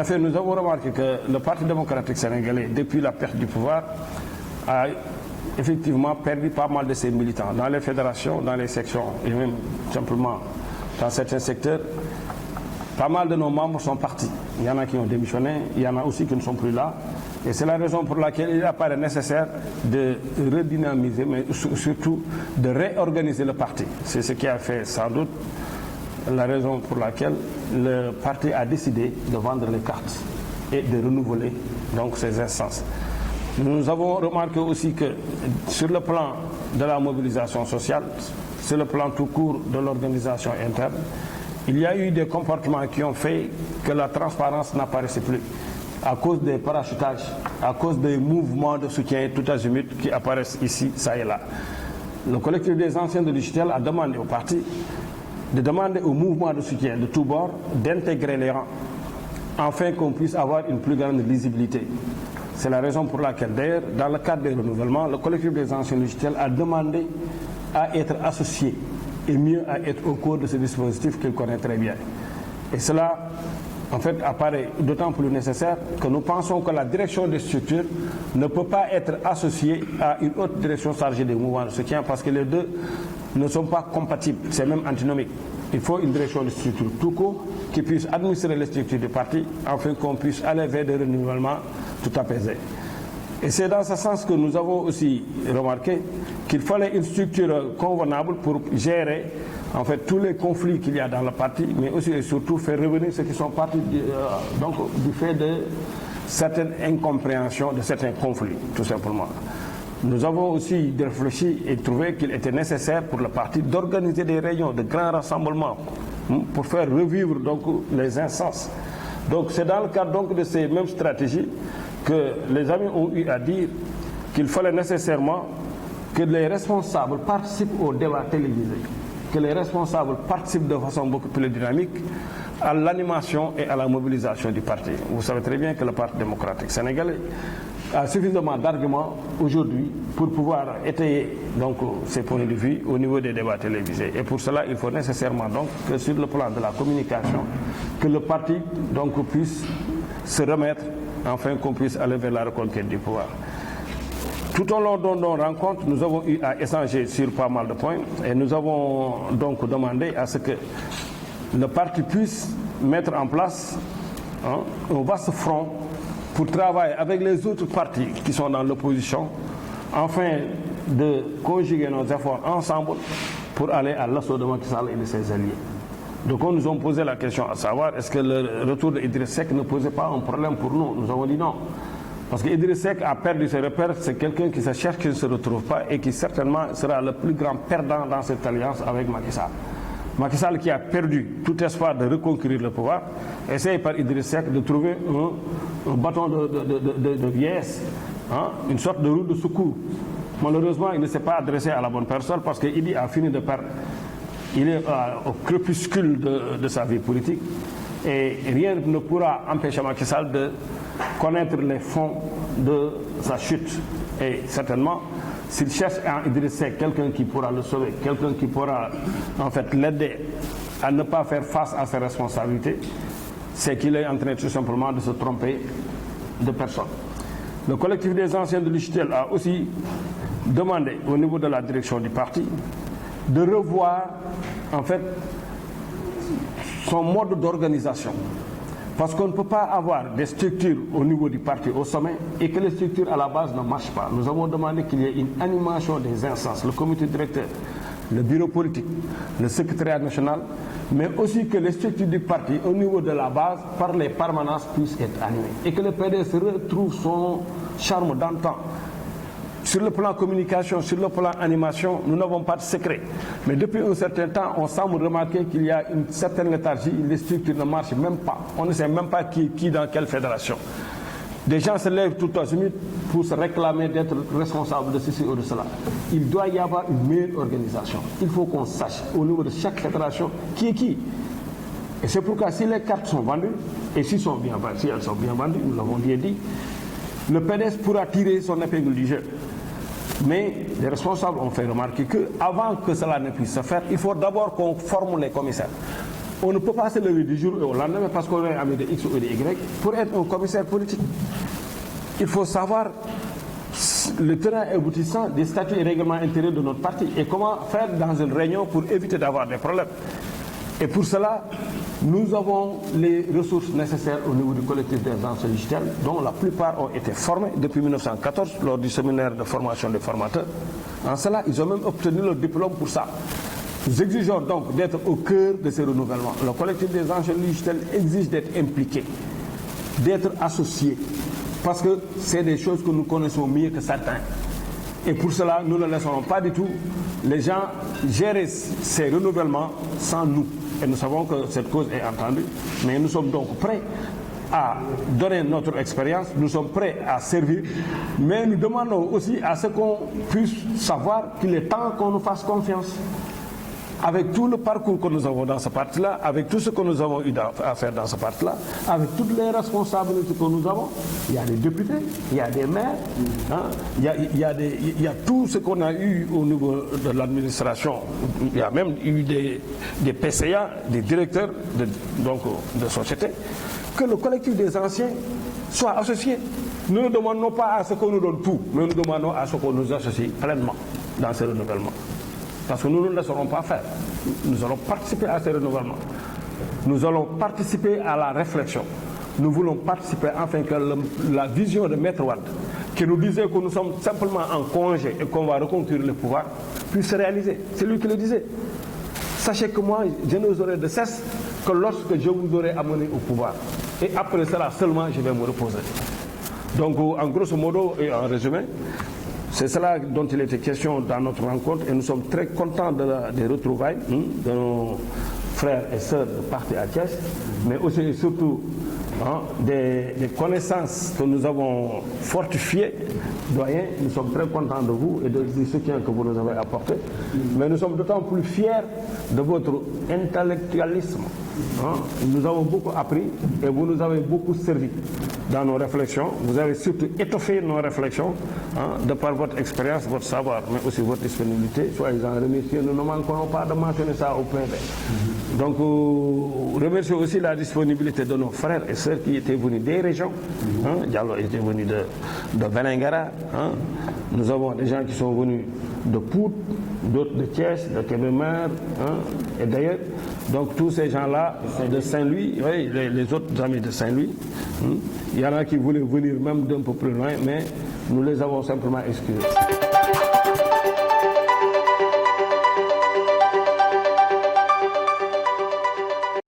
fait, nous avons remarqué que le Parti démocratique sénégalais, depuis la perte du pouvoir, a effectivement perdu pas mal de ses militants dans les fédérations, dans les sections et même simplement dans certains secteurs. Pas mal de nos membres sont partis. Il y en a qui ont démissionné, il y en a aussi qui ne sont plus là. Et c'est la raison pour laquelle il apparaît nécessaire de redynamiser, mais surtout de réorganiser le parti. C'est ce qui a fait sans doute la raison pour laquelle le parti a décidé de vendre les cartes et de renouveler donc ses instances. Nous avons remarqué aussi que sur le plan de la mobilisation sociale, sur le plan tout court de l'organisation interne, il y a eu des comportements qui ont fait que la transparence n'apparaissait plus à cause des parachutages, à cause des mouvements de soutien tout azimut qui apparaissent ici, ça et là. Le collectif des anciens de l'UJTL a demandé au parti de demander au mouvement de soutien de tous bords d'intégrer les rangs, afin qu'on puisse avoir une plus grande lisibilité. C'est la raison pour laquelle, d'ailleurs, dans le cadre des renouvellements, le collectif des anciens de l'UJTL a demandé à être associé et mieux à être au cours de ce dispositif qu'il connaît très bien. Et cela, en fait, apparaît d'autant plus nécessaire que nous pensons que la direction des structures ne peut pas être associée à une autre direction chargée des mouvements de soutien parce que les deux ne sont pas compatibles, c'est même antinomique. Il faut une direction de structure tout court qui puisse administrer les structures du parti afin qu'on puisse aller vers des renouvellements tout apaisés. Et c'est dans ce sens que nous avons aussi remarqué qu'il fallait une structure convenable pour gérer en fait tous les conflits qu'il y a dans le parti, mais aussi et surtout faire revenir ceux qui sont partis du fait de certaines incompréhensions, de certains conflits, tout simplement. Nous avons aussi réfléchi et trouvé qu'il était nécessaire pour le parti d'organiser des réunions, de grands rassemblements pour faire revivre donc les instances. Donc c'est dans le cadre donc de ces mêmes stratégies que les amis ont eu à dire qu'il fallait nécessairement que les responsables participent au débat télévisé, que les responsables participent de façon beaucoup plus dynamique à l'animation et à la mobilisation du parti. Vous savez très bien que le Parti démocratique sénégalais a suffisamment d'arguments aujourd'hui pour pouvoir étayer donc ses points de vue au niveau des débats télévisés. Et pour cela, il faut nécessairement donc que sur le plan de la communication, que le parti donc puisse se remettre afin qu'on puisse aller vers la reconquête du pouvoir. Tout au long de nos rencontres, nous avons eu à échanger sur pas mal de points et nous avons donc demandé à ce que le parti puisse mettre en place un vaste front pour travailler avec les autres partis qui sont dans l'opposition afin de conjuguer nos efforts ensemble pour aller à l'assaut de Macky Sall et de ses alliés. Donc on nous a posé la question à savoir est-ce que le retour d'Idriss Seck ne posait pas un problème pour nous? Nous avons dit non. Parce qu'Idriss Seck a perdu ses repères, c'est quelqu'un qui se cherche, qui ne se retrouve pas et qui certainement sera le plus grand perdant dans cette alliance avec Macky Sall. Macky Sall qui a perdu tout espoir de reconquérir le pouvoir, essaye par Idriss Seck de trouver un bâton de vieillesse, une sorte de roue de secours. Malheureusement, il ne s'est pas adressé à la bonne personne parce qu'il a fini de perdre. Il est au crépuscule de sa vie politique et rien ne pourra empêcher Macky Sall de connaître les fonds de sa chute. Et certainement, s'il cherche en Idriss Seck quelqu'un qui pourra le sauver, quelqu'un qui pourra en fait l'aider à ne pas faire face à ses responsabilités, c'est qu'il est en train tout simplement de se tromper de personne. Le collectif des anciens de l'UJTL a aussi demandé au niveau de la direction du parti de revoir en fait son mode d'organisation. Parce qu'on ne peut pas avoir des structures au niveau du parti au sommet et que les structures à la base ne marchent pas. Nous avons demandé qu'il y ait une animation des instances, le comité directeur, le bureau politique, le secrétariat national, mais aussi que les structures du parti au niveau de la base, par les permanences, puissent être animées. Et que le PDS retrouve son charme d'antan. Sur le plan communication, sur le plan animation, nous n'avons pas de secret. Mais depuis un certain temps, on semble remarquer qu'il y a une certaine léthargie, les structures ne marchent même pas. On ne sait même pas qui dans quelle fédération. Des gens se lèvent tout azimut pour se réclamer d'être responsables de ceci ou de cela. Il doit y avoir une meilleure organisation. Il faut qu'on sache au niveau de chaque fédération qui est qui. Et c'est pourquoi si les cartes sont vendues, et si elles sont bien vendues, nous l'avons bien dit, le PDS pourra tirer son épingle du jeu. Mais les responsables ont fait remarquer qu'avant que cela ne puisse se faire, il faut d'abord qu'on forme les commissaires. On ne peut pas se lever du jour au lendemain parce qu'on est ami de X ou de Y pour être un commissaire politique. Il faut savoir le terrain aboutissant des statuts et règlements intérieurs de notre parti et comment faire dans une réunion pour éviter d'avoir des problèmes. Et pour cela, nous avons les ressources nécessaires au niveau du collectif des anciens logiciels, dont la plupart ont été formés depuis 1914 lors du séminaire de formation des formateurs. En cela, ils ont même obtenu leur diplôme pour ça. Nous exigeons donc d'être au cœur de ces renouvellements. Le collectif des anciens logiciels exige d'être impliqué, d'être associé, parce que c'est des choses que nous connaissons mieux que certains. Et pour cela, nous ne laisserons pas du tout les gens gérer ces renouvellements sans nous. Et nous savons que cette cause est entendue, mais nous sommes donc prêts à donner notre expérience, nous sommes prêts à servir, mais nous demandons aussi à ce qu'on puisse savoir qu'il est temps qu'on nous fasse confiance. Avec tout le parcours que nous avons dans ce parti-là, avec tout ce que nous avons eu à faire dans ce parti-là, avec toutes les responsabilités que nous avons, il y a des députés, il y a des maires, hein, il y a tout ce qu'on a eu au niveau de l'administration. Il y a même eu des PCA, des directeurs de société, que le collectif des anciens soit associé. Nous ne demandons pas à ce qu'on nous donne tout, mais nous demandons à ce qu'on nous associe pleinement dans ce renouvellement. Parce que nous ne le laisserons pas faire. Nous allons participer à ces renouvellements. Nous allons participer à la réflexion. Nous voulons participer afin que la vision de Maître Wade, qui nous disait que nous sommes simplement en congé et qu'on va reconquérir le pouvoir, puisse se réaliser. C'est lui qui le disait. Sachez que moi, je n'aurai de cesse que lorsque je vous aurai amené au pouvoir. Et après cela seulement, je vais me reposer. Donc, en grosso modo et en résumé, c'est cela dont il était question dans notre rencontre et nous sommes très contents des retrouvailles de nos frères et sœurs de parti à Thiès, mais aussi et surtout des connaissances que nous avons fortifiées. Doyen, nous sommes très contents de vous et du soutien que vous nous avez apporté, mais nous sommes d'autant plus fiers de votre intellectualisme. Nous avons beaucoup appris et vous nous avez beaucoup servi dans nos réflexions. Vous avez surtout étoffé nos réflexions de par votre expérience, votre savoir, mais aussi votre disponibilité. Soyez-en remerciés. Nous ne manquerons pas de mentionner ça au point B. Donc, remercier aussi la disponibilité de nos frères et sœurs qui étaient venus des régions. Diallo était venu de Vélingara. Nous avons des gens qui sont venus de Pout, d'autres de Thiès, de Kébémer, et d'ailleurs, donc tous ces gens-là de Saint-Louis, oui, les autres amis de Saint-Louis, il y en a qui voulaient venir même d'un peu plus loin, mais nous les avons simplement excusés.